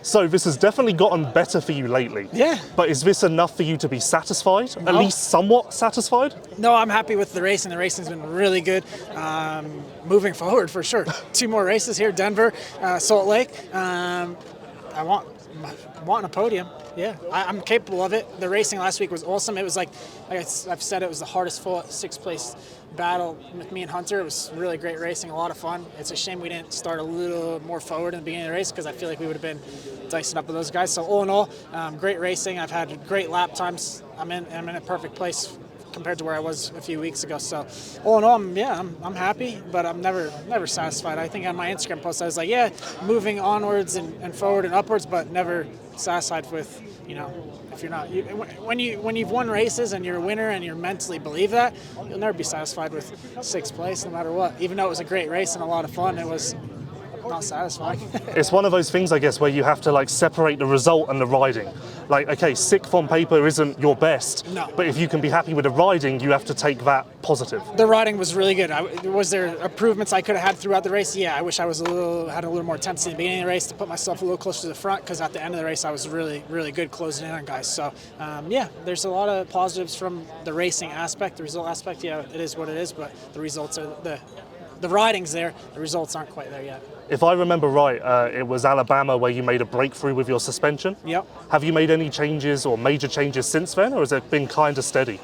So this has definitely gotten better for you lately. Yeah. But is this enough for you to be satisfied? No. At least somewhat satisfied? No, I'm happy with the racing. The racing's been really good. Moving forward, for sure. 2 more races here, Denver, Salt Lake. I want a podium. Yeah, I'm capable of it. The racing last week was awesome. It was like I've said, it was the hardest fought 6th place battle with me and Hunter. It was really great racing, a lot of fun. It's a shame we didn't start a little more forward in the beginning of the race because I feel like we would have been dicing up with those guys. So all in all, great racing. I've had great lap times. I'm in a perfect place compared to where I was a few weeks ago. So all in all, I'm happy, but I'm never satisfied. I think on my Instagram post I was like, moving onwards and forward and upwards, but never satisfied with, if you're not, when you've won races and you're a winner and you mentally believe that, you'll never be satisfied with 6th place no matter what. Even though it was a great race and a lot of fun, it was not satisfying. It's one of those things, I guess, where you have to separate the result and the riding. Okay, 6th on paper isn't your best, no. But if you can be happy with the riding, you have to take that positive. The riding was really good. Was there improvements I could have had throughout the race? Yeah, I wish I had a little more intensity in the beginning of the race to put myself a little closer to the front, because at the end of the race I was really, really good closing in on guys. So, there's a lot of positives from the racing aspect. The result aspect, it is what it is, but the results are the riding's there. The results aren't quite there yet. If I remember right, it was Alabama where you made a breakthrough with your suspension. Yep. Have you made any changes or major changes since then, or has it been kind of steady?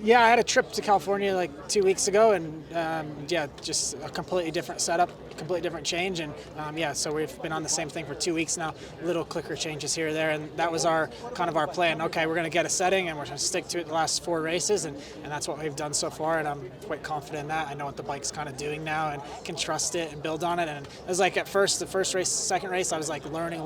Yeah, I had a trip to California 2 weeks ago, and just a completely different setup, completely different change, and so we've been on the same thing for 2 weeks now. Little clicker changes here or there, and that was our plan. Okay, we're going to get a setting, and we're going to stick to it the last 4 races, and that's what we've done so far, and I'm quite confident in that. I know what the bike's kind of doing now, and can trust it and build on it. And it was at first, the first race, second race, I was learning,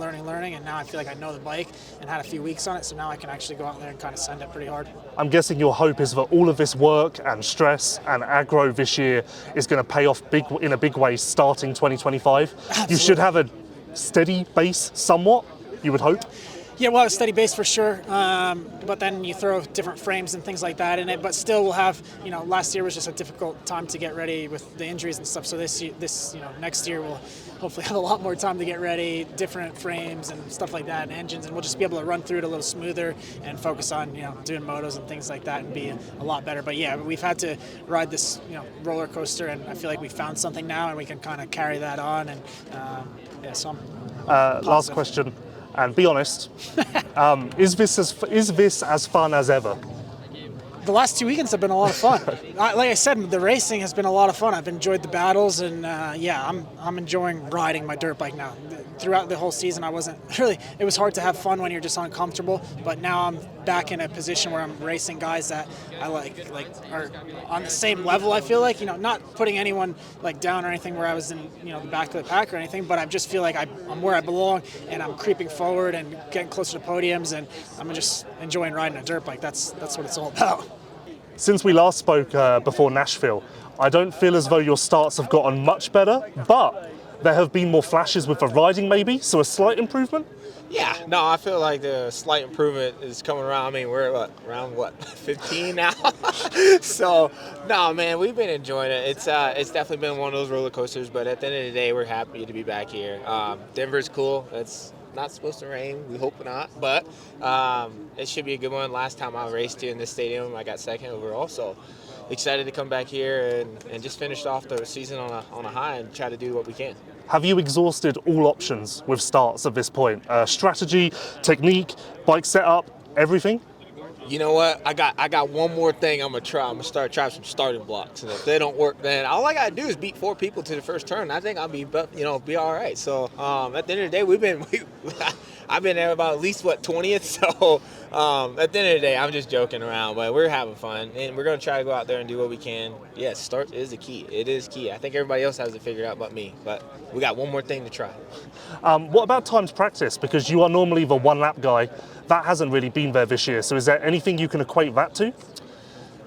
and now I feel like I know the bike and had a few weeks on it, so now I can actually go out there and kind of send it pretty hard. I'm guessing your hope is that all of this work and stress and aggro this year is going to pay off in a big way starting 2025. Absolutely. You should have a steady base somewhat, you would hope. Yeah, we'll have a steady base for sure, but then you throw different frames and things like that in it. But still, we'll have, last year was just a difficult time to get ready with the injuries and stuff. So this next year we'll hopefully have a lot more time to get ready, different frames and stuff like that, and engines, and we'll just be able to run through it a little smoother and focus on doing motos and things like that and be a lot better. But yeah, we've had to ride this roller coaster, and I feel like we found something now, and we can kind of carry that on. And so I'm last question. And be honest, is this as fun as ever? The last 2 weekends have been a lot of fun. Like I said, the racing has been a lot of fun. I've enjoyed the battles, and I'm enjoying riding my dirt bike now. Throughout the whole season, I wasn't really. It was hard to have fun when you're just uncomfortable. But now I'm back in a position where I'm racing guys that I like are on the same level. I feel like not putting anyone down or anything where I was in the back of the pack or anything. But I just feel like I'm where I belong, and I'm creeping forward and getting closer to podiums, and I'm just enjoying riding a dirt bike. That's what it's all about. Since we last spoke before Nashville, I don't feel as though your starts have gotten much better, but there have been more flashes with the riding maybe, so a slight improvement? Yeah, no, I feel like the slight improvement is coming around. I mean, we're around 15 now? So, no, man, we've been enjoying it. It's definitely been one of those roller coasters, but at the end of the day, we're happy to be back here. Denver's cool. It's not supposed to rain. We hope not, but it should be a good one. Last time I raced here in this stadium, I got second overall, so excited to come back here and just finish off the season on a high and try to do what we can. Have you exhausted all options with starts at this point? Strategy, technique, bike setup, everything? You know what? I got one more thing I'm gonna try. I'm gonna try some starting blocks, and if they don't work, then all I gotta do is beat 4 people to the first turn. I think I'll be all right. So at the end of the day, I've been there about at least 20th. So at the end of the day, I'm just joking around, but we're having fun, and we're gonna try to go out there and do what we can. Yes, start is the key. It is key. I think everybody else has it figured out but me, but we got one more thing to try. What about timed practice? Because you are normally the one lap guy. That hasn't really been there this year. So is there anything you can equate that to?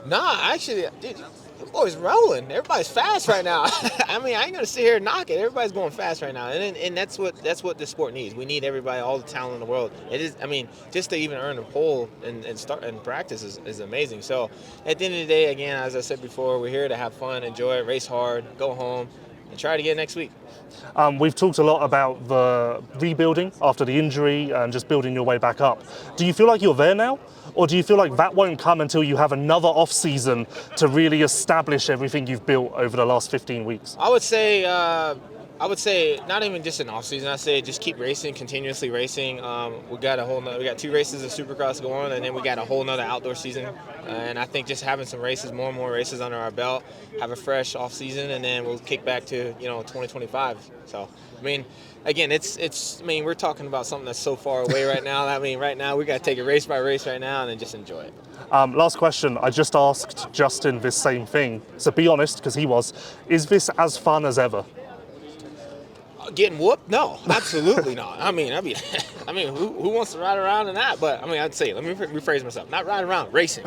Nah, actually, dude, the boys rolling. Everybody's fast right now. I mean, I ain't gonna sit here and knock it. Everybody's going fast right now, and that's what the sport needs. We need everybody, all the talent in the world. It is. I mean, just to even earn a pole and start and practice is amazing. So at the end of the day, again, as I said before, we're here to have fun, enjoy it, race hard, go home. and try to get it next week. We've talked a lot about the rebuilding after the injury and just building your way back up. Do you feel like you're there now? Or do you feel like that won't come until you have another off-season to really establish everything you've built over the last 15 weeks? I would say not even just an off season. I say just keep racing, continuously racing. We got 2 races of Supercross going, and then we got a whole nother outdoor season. And I think just having some races, more and more races under our belt, have a fresh off season, and then we'll kick back to 2025. So I mean, again, we're talking about something that's so far away right now. I mean, right now we got to take it race by race right now and then just enjoy it. Last question. I just asked Justin this same thing. So be honest, because he was. Is this as fun as ever? Getting whooped? No, absolutely not. I mean, who wants to ride around in that? But I mean, I'd say, let me rephrase myself. Not ride around, racing.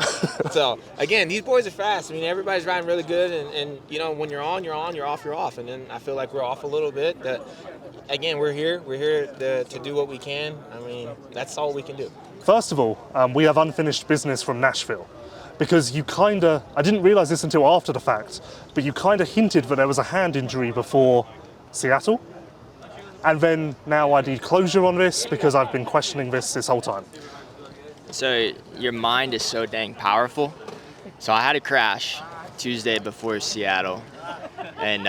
So again, these boys are fast. I mean, everybody's riding really good, and when you're on, you're on. You're off, you're off. And then I feel like we're off a little bit. Again, we're here to do what we can. I mean, that's all we can do. First of all, we have unfinished business from Nashville. Because I didn't realize this until after the fact, but you kind of hinted that there was a hand injury before Seattle. And then now I need closure on this because I've been questioning this whole time. So your mind is so dang powerful. So I had a crash Tuesday before Seattle, and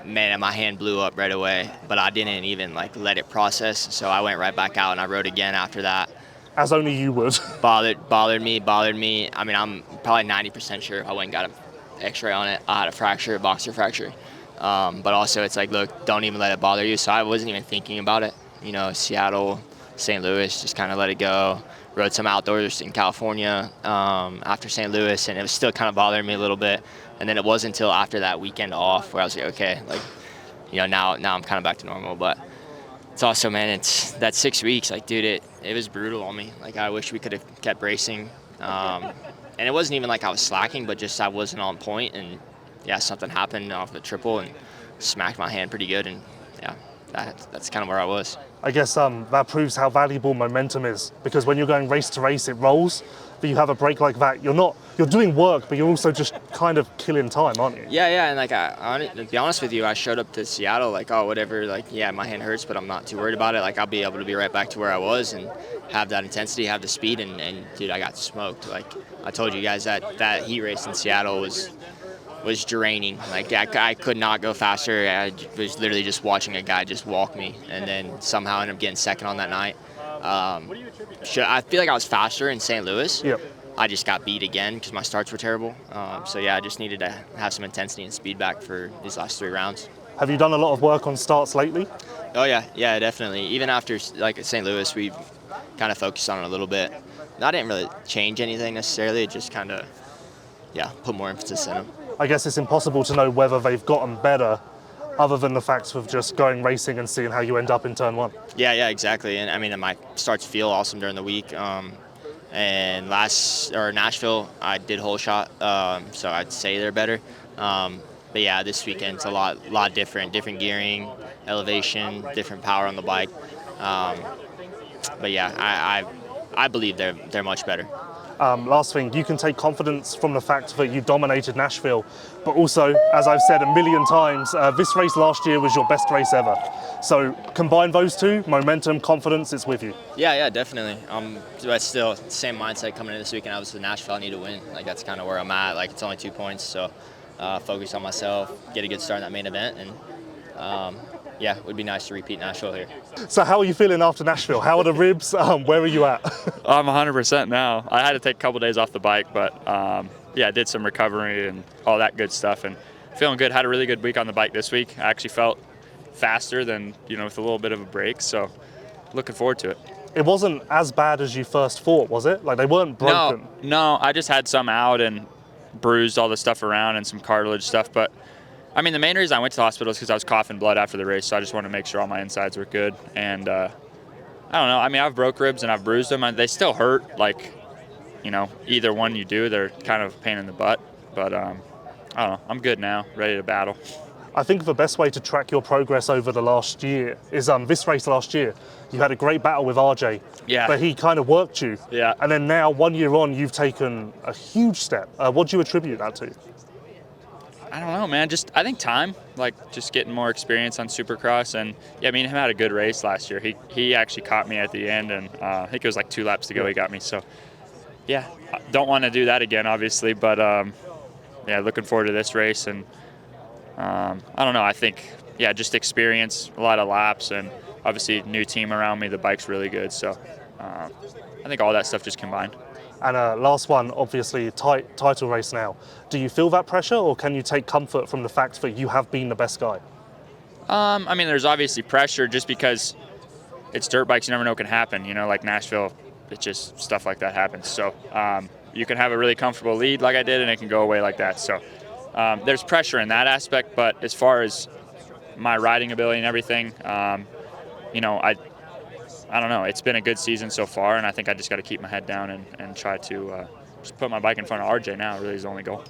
man, my hand blew up right away, but I didn't even let it process. So I went right back out and I rode again after that. As only you would. Bothered me. I mean, I'm probably 90% sure if I went and got an x-ray on it, I had a boxer fracture. But also it's look, don't even let it bother you. So I wasn't even thinking about it. Seattle, St. Louis, just kind of let it go. Rode some outdoors in California after St. Louis, and it was still kind of bothering me a little bit. And then it wasn't until after that weekend off where I was like, okay, now I'm kind of back to normal. But it's also, man, it's that 6 weeks, dude, it was brutal on me. I wish we could have kept racing. And it wasn't even I was slacking, but just I wasn't on point, and yeah, something happened off the triple and smacked my hand pretty good, and yeah, that's kind of where I was. I guess that proves how valuable momentum is, because when you're going race to race, it rolls, but you have a break like that, you're doing work, but you're also just kind of killing time, aren't you? Yeah, and to be honest with you, I showed up to Seattle whatever, yeah, my hand hurts, but I'm not too worried about it. I'll be able to be right back to where I was and have that intensity, have the speed, and dude, I got smoked. I told you guys that heat race in Seattle was draining. I could not go faster. I was literally just watching a guy just walk me, and then somehow ended up getting second on that night. I feel like I was faster in St. Louis. Yep. I just got beat again because my starts were terrible. So yeah, I just needed to have some intensity and speed back for these last 3 rounds. Have you done a lot of work on starts lately? Oh yeah, definitely. Even after St. Louis, we kind of focused on it a little bit. I didn't really change anything necessarily. It just kind of, put more emphasis in them. I guess it's impossible to know whether they've gotten better other than the facts of just going racing and seeing how you end up in turn 1. Yeah, exactly. And I mean, my starts feel awesome during the week. And Nashville, I did whole shot, so I'd say they're better. But yeah, this weekend's a lot different gearing, elevation, different power on the bike. But yeah, I believe they're much better. Last thing, you can take confidence from the fact that you dominated Nashville, but also, as I've said a million times, this race last year was your best race ever. So combine those two, momentum, confidence, it's with you. Yeah, definitely. But still, same mindset coming in this weekend. I was to Nashville, I need to win. That's kind of where I'm at. It's only 2 points, so focus on myself, get a good start in that main event, and yeah, it would be nice to repeat Nashville here. So how are you feeling after Nashville? How are the ribs? Where are you at? I'm 100% now. I had to take a couple days off the bike, but I did some recovery and all that good stuff, and feeling good. Had a really good week on the bike this week. I actually felt faster than, with a little bit of a break, so looking forward to it. It wasn't as bad as you first thought, was it? They weren't broken? No, I just had some out and bruised all the stuff around and some cartilage stuff, but I mean, the main reason I went to the hospital is because I was coughing blood after the race, so I just wanted to make sure all my insides were good. And I don't know. I mean, I've broke ribs and I've bruised them, and they still hurt. Either one you do, they're kind of a pain in the butt. But I don't know. I'm good now, ready to battle. I think the best way to track your progress over the last year is this race last year. You had a great battle with RJ, but he kind of worked you. Yeah. And then now, 1 year on, you've taken a huge step. What do you attribute that to? I don't know, man. I think time, like just getting more experience on Supercross, and yeah, me and him had a good race last year. He actually caught me at the end, and I think it was like 2 laps to go. He got me. So yeah, I don't want to do that again, obviously, but yeah, looking forward to this race, and I don't know. I think just experience, a lot of laps, and obviously new team around me. The bike's really good, so I think all that stuff just combined. And last one, obviously, title race now. Do you feel that pressure, or can you take comfort from the fact that you have been the best guy? I mean, there's obviously pressure just because it's dirt bikes. You never know what can happen. You know, like Nashville, it's just stuff like that happens. So you can have a really comfortable lead like I did, and it can go away like that. So there's pressure in that aspect. But as far as my riding ability and everything, you know, I don't know. It's been a good season so far, and I think I just got to keep my head down and try to just put my bike in front of RJ now. Really is the only goal.